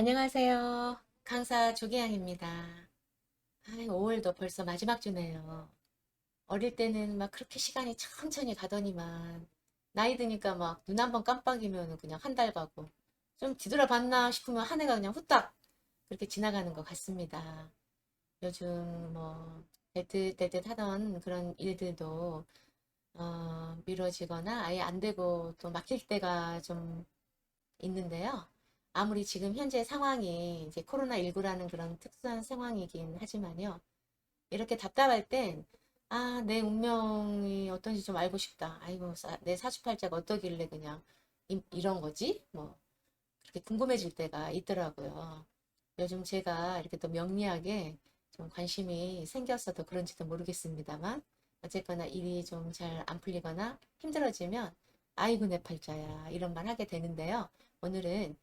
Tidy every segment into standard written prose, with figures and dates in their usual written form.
안녕하세요. 강사 조계양입니다. 5월도 벌써 마지막 주네요. 어릴 때는 막 그렇게 시간이 천천히 가더니만 나이 드니까 막 눈 한 번 깜빡이면 그냥 한 달 가고 좀 뒤돌아봤나 싶으면 한 해가 그냥 후딱 그렇게 지나가는 것 같습니다. 요즘 뭐 대뜻대뜻 하던 그런 일들도 미뤄지거나 아예 안 되고 또 막힐 때가 좀 있는데요. 아무리 지금 현재 상황이 이제 코로나19라는 그런 특수한 상황이긴 하지만요. 이렇게 답답할 땐, 내 운명이 어떤지 좀 알고 싶다. 아이고, 내 사주팔자가 어떠길래 그냥 이런 거지? 뭐, 그렇게 궁금해질 때가 있더라고요. 요즘 제가 이렇게 또 명리학에 좀 관심이 생겼어도 그런지도 모르겠습니다만, 어쨌거나 일이 좀 잘 안 풀리거나 힘들어지면, 아이고, 내 팔자야. 이런 말 하게 되는데요. 오늘은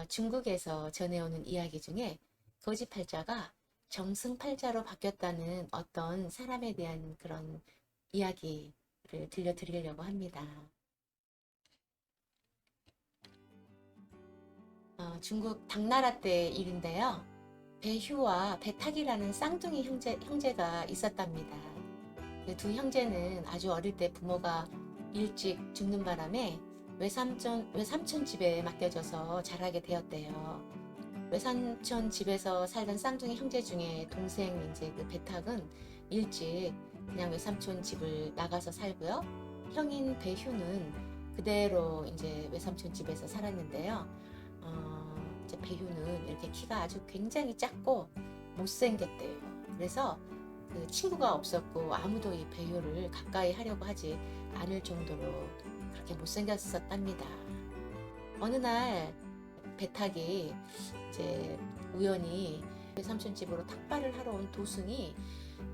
중국에서 전해오는 이야기 중에 거지팔자가 정승팔자로 바뀌었다는 어떤 사람에 대한 그런 이야기를 들려드리려고 합니다. 중국 당나라 때 일인데요. 배휴와 배탁이라는 쌍둥이 형제가 있었답니다. 그 두 형제는 아주 어릴 때 부모가 일찍 죽는 바람에 외삼촌 집에 맡겨져서 자라게 되었대요. 외삼촌 집에서 살던 쌍둥이 형제 중에 동생 이제 그 배탁은 일찍 그냥 외삼촌 집을 나가서 살고요. 형인 배휴는 그대로 이제 외삼촌 집에서 살았는데요. 이제 배휴는 이렇게 키가 아주 굉장히 작고 못생겼대요. 그래서 그 친구가 없었고 아무도 이 배휴를 가까이 하려고 하지 않을 정도로 그렇게 못생겼었답니다. 어느 날 배탁이 이제 우연히 외삼촌 집으로 탁발을 하러 온 도승이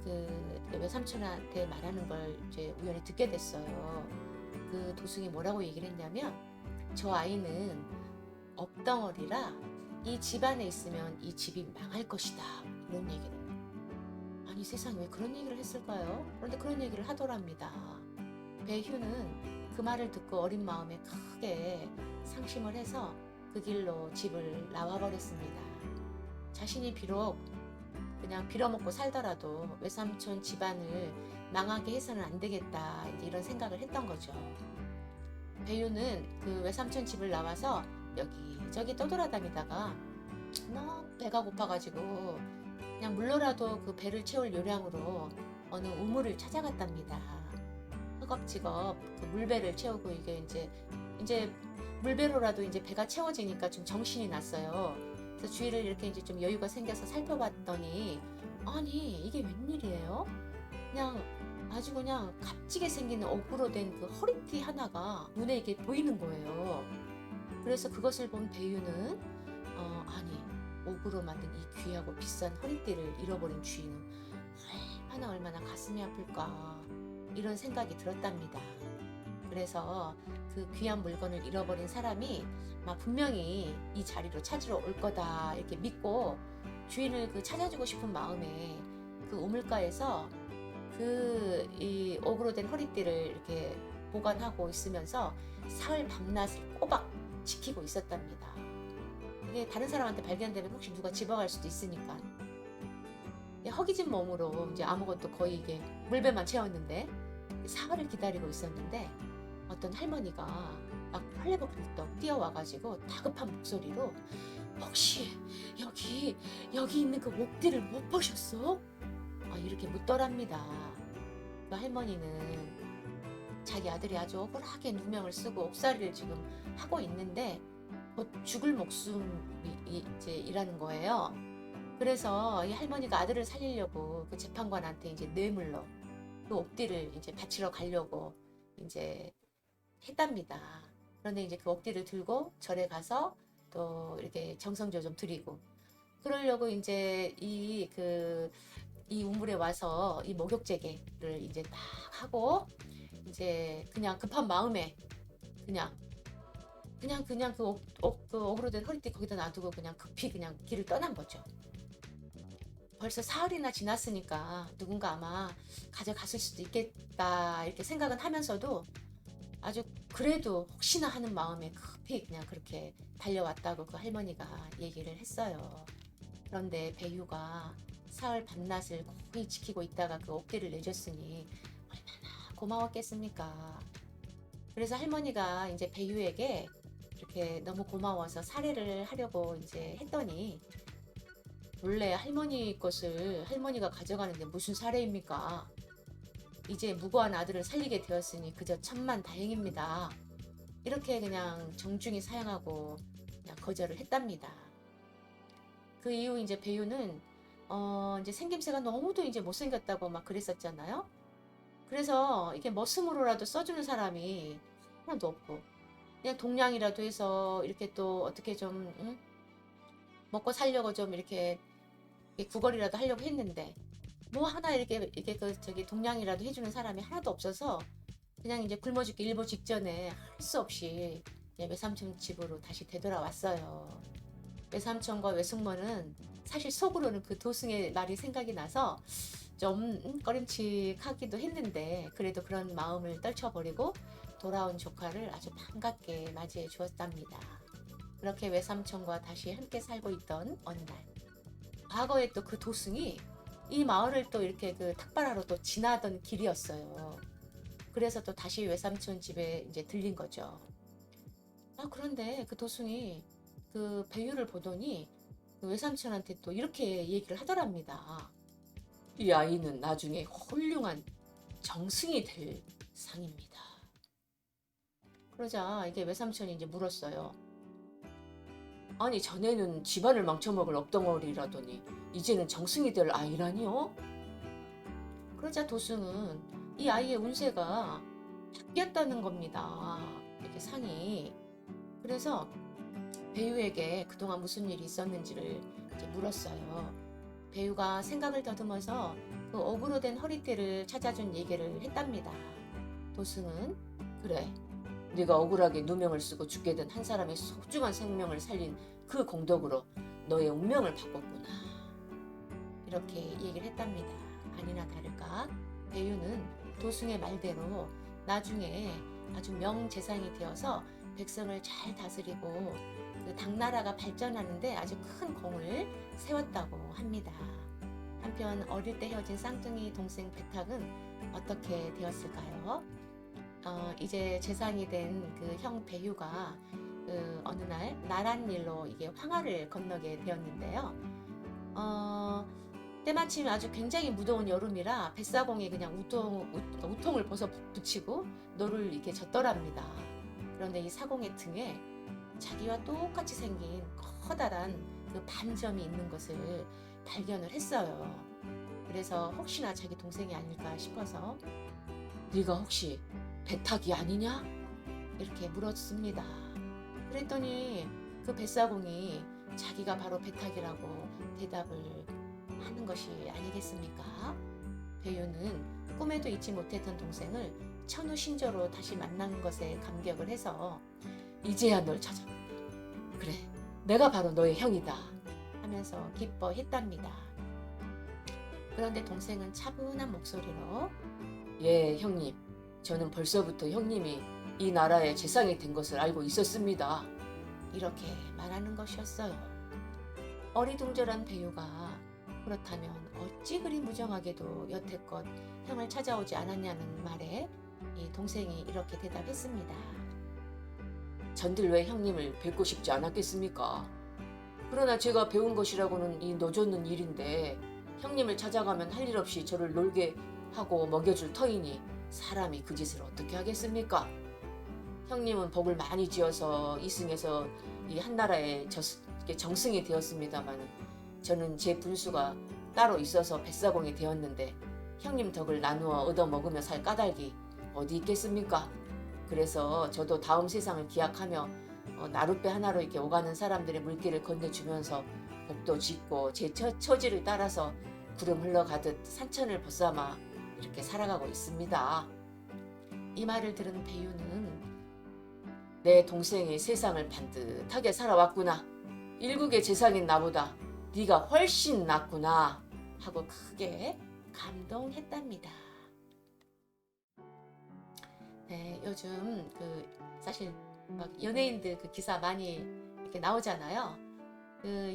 그 외삼촌한테 말하는 걸 이제 우연히 듣게 됐어요. 그 도승이 뭐라고 얘기를 했냐면 저 아이는 업덩어리라 이 집안에 있으면 이 집이 망할 것이다. 이런 얘기를. 아니 세상에 왜 그런 얘기를 했을까요? 그런데 그런 얘기를 하더랍니다. 배휴는 그 말을 듣고 어린 마음에 크게 상심을 해서 그 길로 집을 나와 버렸습니다. 자신이 비록 그냥 빌어먹고 살더라도 외삼촌 집안을 망하게 해서는 안 되겠다 이런 생각을 했던 거죠. 배유는 그 외삼촌 집을 나와서 여기저기 떠돌아다니다가 너무 배가 고파가지고 그냥 물로라도 그 배를 채울 요량으로 어느 우물을 찾아갔답니다. 허겁지겁 그 물배를 채우고 이게 이제 물배로라도 이제 배가 채워지니까 좀 정신이 났어요. 그래서 주위를 이렇게 이제 좀 여유가 생겨서 살펴봤더니 아니 이게 웬일이에요? 그냥 아주 그냥 값지게 생긴 옥으로 된 그 허리띠 하나가 눈에 이게 보이는 거예요. 그래서 그것을 본 배유는 아니 옥으로 만든 이 귀하고 비싼 허리띠를 잃어버린 주인은 얼마나 가슴이 아플까 이런 생각이 들었답니다. 그래서 그 귀한 물건을 잃어버린 사람이 분명히 이 자리로 찾으러 올 거다 이렇게 믿고 주인을 그 찾아주고 싶은 마음에 그 우물가에서 그 이 옥으로 된 허리띠를 이렇게 보관하고 있으면서 사흘 밤낮을 꼬박 지키고 있었답니다. 이게 다른 사람한테 발견되면 혹시 누가 집어갈 수도 있으니까 허기진 몸으로 이제 아무것도 거의 이게 물배만 채웠는데 사흘을 기다리고 있었는데 어떤 할머니가 막 헐레벌떡 뛰어와가지고 다급한 목소리로 혹시 여기 있는 그 옥띠를 못 보셨어? 이렇게 묻더랍니다. 그 할머니는 자기 아들이 아주 억울하게 누명을 쓰고 옥살이를 지금 하고 있는데 곧 죽을 목숨이 이제 일하는 거예요. 그래서 이 할머니가 아들을 살리려고 그 재판관한테 이제 뇌물로 그 옥띠를 이제 바치러 가려고 이제 했답니다. 그런데 이제 그 옥띠를 들고 절에 가서 또 이렇게 정성조 좀 드리고 그러려고 이제 이 우물에 와서 이 목욕제계를 이제 딱 하고 이제 그냥 급한 마음에 그냥 그 옥으로 된 허리띠 거기다 놔두고 그냥 급히 그냥 길을 떠난 거죠. 벌써 사흘이나 지났으니까 누군가 아마 가져갔을 수도 있겠다 이렇게 생각은 하면서도 아주 그래도 혹시나 하는 마음에 급히 그냥 그렇게 달려왔다고 그 할머니가 얘기를 했어요. 그런데 배유가 사흘 밤낮을 고이 지키고 있다가 그 옥대를 내줬으니 얼마나 고마웠겠습니까. 그래서 할머니가 이제 배유에게 이렇게 너무 고마워서 살해를 하려고 이제 했더니, 원래 할머니 것을 할머니가 가져가는데 무슨 살해입니까? 이제 무고한 아들을 살리게 되었으니 그저 천만 다행입니다. 이렇게 그냥 정중히 사양하고 그냥 거절을 했답니다. 그 이후 이제 배유는 이제 생김새가 너무도 이제 못생겼다고 막 그랬었잖아요. 그래서 이게 머슴으로라도 써주는 사람이 하나도 없고, 그냥 동량이라도 해서 이렇게 또 어떻게 좀 먹고 살려고 좀 이렇게 구걸이라도 하려고 했는데, 뭐 하나 이렇게 그 저기 동량이라도 해주는 사람이 하나도 없어서 그냥 이제 굶어 죽기 일보 직전에 할 수 없이 이제 외삼촌 집으로 다시 되돌아왔어요. 외삼촌과 외숙모는 사실 속으로는 그 도승의 말이 생각이 나서 좀 꺼림칙하기도 했는데, 그래도 그런 마음을 떨쳐버리고 돌아온 조카를 아주 반갑게 맞이해 주었답니다. 그렇게 외삼촌과 다시 함께 살고 있던 어느 날, 과거에 또 그 도승이 이 마을을 또 이렇게 그 탁발하러 또 지나던 길이었어요. 그래서 또 다시 외삼촌 집에 이제 들린 거죠. 그런데 그 도승이 그 배유를 보더니 그 외삼촌한테 또 이렇게 얘기를 하더랍니다. 이 아이는 나중에 훌륭한 정승이 될 상입니다. 그러자 이게 외삼촌이 이제 물었어요. 아니, 전에는 집안을 망쳐먹을 억덩어리라더니 이제는 정승이 될 아이라니요? 그러자 도승은 이 아이의 운세가 바뀌었다는 겁니다. 이렇게 상이. 그래서 배유에게 그동안 무슨 일이 있었는지를 이제 물었어요. 배유가 생각을 더듬어서 그 억으로 된 허리띠를 찾아준 얘기를 했답니다. 도승은, 그래, 네가 억울하게 누명을 쓰고 죽게 된 한 사람의 소중한 생명을 살린 그 공덕으로 너의 운명을 바꿨구나. 이렇게 얘기를 했답니다. 아니나 다를까 배유는 도승의 말대로 나중에 아주 명재상이 되어서 백성을 잘 다스리고 그 당나라가 발전하는데 아주 큰 공을 세웠다고 합니다. 한편 어릴 때 헤어진 쌍둥이 동생 배탁은 어떻게 되었을까요? 이제 재상이 된 그 형 배유가 그 어느 날 나란 일로 이게 황하를 건너게 되었는데요. 때마침 아주 굉장히 무더운 여름이라 뱃사공에 그냥 우통을 벗어 붙이고 노를 이렇게 젓더랍니다. 그런데 이 사공의 등에 자기와 똑같이 생긴 커다란 그 반점이 있는 것을 발견을 했어요. 그래서 혹시나 자기 동생이 아닐까 싶어서, 네가 혹시 배탁이 아니냐? 이렇게 물었습니다. 그랬더니 그 뱃사공이 자기가 바로 배탁이라고 대답을 하는 것이 아니겠습니까? 배유는 꿈에도 잊지 못했던 동생을 천우신조로 다시 만난 것에 감격을 해서 이제야 널 찾았다. 그래, 내가 바로 너의 형이다 하면서 기뻐했답니다. 그런데 동생은 차분한 목소리로, 예, 형님, 저는 벌써부터 형님이 이 나라의 재상이 된 것을 알고 있었습니다. 이렇게 말하는 것이었어요. 어리둥절한 배유가 그렇다면 어찌 그리 무정하게도 여태껏 형을 찾아오지 않았냐는 말에 이 동생이 이렇게 대답했습니다. 전들 왜 형님을 뵙고 싶지 않았겠습니까? 그러나 제가 배운 것이라고는 이 노젓는 일인데 형님을 찾아가면 할 일 없이 저를 놀게 하고 먹여줄 터이니 사람이 그 짓을 어떻게 하겠습니까? 형님은 복을 많이 지어서 이승에서 이 한나라의 정승이 되었습니다만 저는 제 분수가 따로 있어서 뱃사공이 되었는데 형님 덕을 나누어 얻어먹으며 살 까닭이 어디 있겠습니까? 그래서 저도 다음 세상을 기약하며 나룻배 하나로 이렇게 오가는 사람들의 물길을 건네주면서 복도 짓고 제 처지를 따라서 구름 흘러가듯 산천을 벗삼아 이렇게 살아가고 있습니다. 이 말을 들은 배유는 내 동생이 세상을 반듯하게 살아왔구나. 일국의 재상인 나보다 네가 훨씬 낫구나 하고 크게 감동했답니다. 네, 요즘 사실 막 연예인들 기사 많이 이렇게 나오잖아요.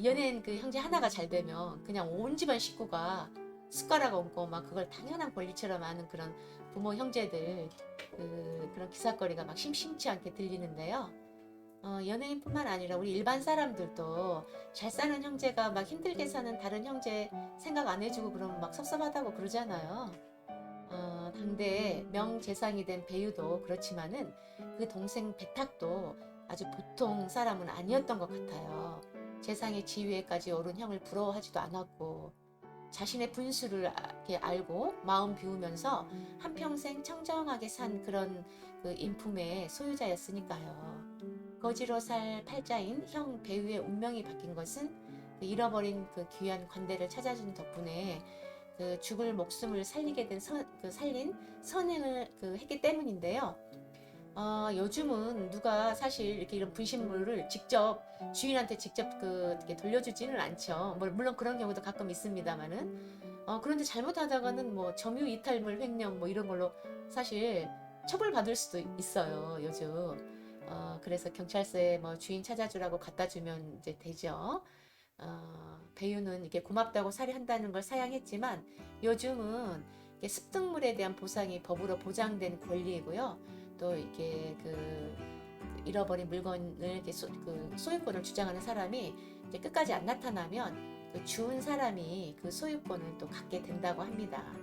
연예인 형제 하나가 잘 되면 그냥 온 집안 식구가 숟가락 얹고 막 그걸 당연한 권리처럼 하는 그런 부모 형제들 그런 기사거리가 막 심심치 않게 들리는데요. 연예인뿐만 아니라 우리 일반 사람들도 잘 사는 형제가 막 힘들게 사는 다른 형제 생각 안 해주고 그러면 막 섭섭하다고 그러잖아요. 당대의 명재상이 된 배우도 그렇지만은 그 동생 배탁도 아주 보통 사람은 아니었던 것 같아요. 재상의 지위에까지 오른 형을 부러워하지도 않았고 자신의 분수를 이렇게 알고 마음 비우면서 한평생 청정하게 산 그런 인품의 소유자였으니까요. 거지로 살 팔자인 형 배우의 운명이 바뀐 것은 잃어버린 귀한 관대를 찾아준 덕분에 죽을 목숨을 살리게 된 살린 선행을 했기 때문인데요. 요즘은 누가 사실 이렇게 이런 분신물을 직접 주인한테 직접 이렇게 돌려주지는 않죠. 물론 그런 경우도 가끔 있습니다만은 그런데 잘못하다가는 뭐 점유 이탈물 횡령 뭐 이런 걸로 사실 처벌받을 수도 있어요. 요즘. 그래서 경찰서에 뭐 주인 찾아주라고 갖다 주면 이제 되죠. 배우는 이게 고맙다고 살해한다는 걸 사양했지만 요즘은 이게 습득물에 대한 보상이 법으로 보장된 권리이고요. 또 이렇게 잃어버린 물건을 이렇게 소유권을 주장하는 사람이 이제 끝까지 안 나타나면 주운 사람이 소유권을 또 갖게 된다고 합니다.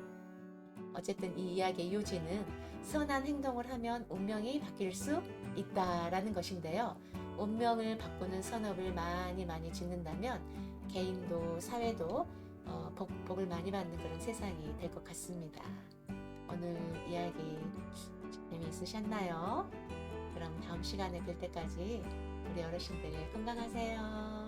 어쨌든 이 이야기의 요지는 선한 행동을 하면 운명이 바뀔 수 있다라는 것인데요. 운명을 바꾸는 선업을 많이 짓는다면 개인도 사회도 복을 많이 받는 그런 세상이 될 것 같습니다. 오늘 이야기 재미있으셨나요? 그럼 다음 시간에 뵐 때까지 우리 어르신들 건강하세요.